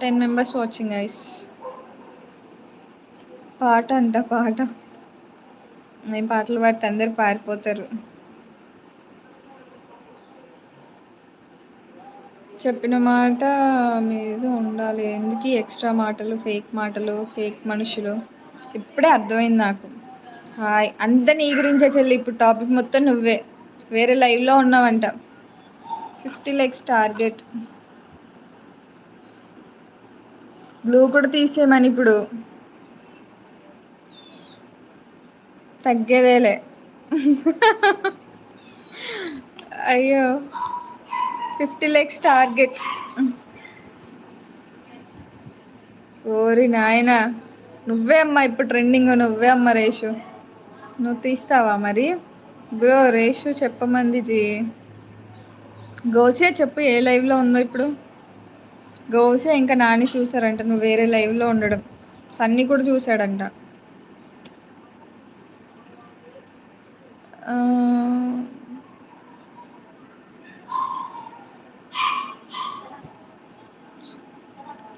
10 members watching guys. పాట అంట పాట. నేను పాటలు పాడితే అందరు పారిపోతారు. చెప్పిన మాట మీద ఉండాలి. ఎందుకు ఎక్స్ట్రా మాటలు, ఫేక్ మనుషులు? ఇప్పుడే అర్థమైంది నాకు. హాయ్, అంత నీ గురించే చెల్లి. ఇప్పుడు టాపిక్ మొత్తం నువ్వే. వేరే లైవ్లో ఉన్నావంట. 50 లైక్స్ టార్గెట్. బ్లూ కూడా తీసేయమని ఇప్పుడు. తగ్గేదేలే. అయ్యో, 50 లైక్స్ టార్గెట్. ఓరి నాయన, నువ్వే అమ్మా ఇప్పుడు ట్రెండింగ్. నువ్వే అమ్మ రేషు. నువ్వు తీస్తావా మరి? బ్రో రేషు చెప్పమంది జీ. గౌసియా చెప్పు, ఏ లైవ్లో ఉందో ఇప్పుడు? గౌసియా ఇంకా నాని చూసారంట నువ్వు వేరే లైవ్లో ఉండడం. సన్నీ కూడా చూసాడంట.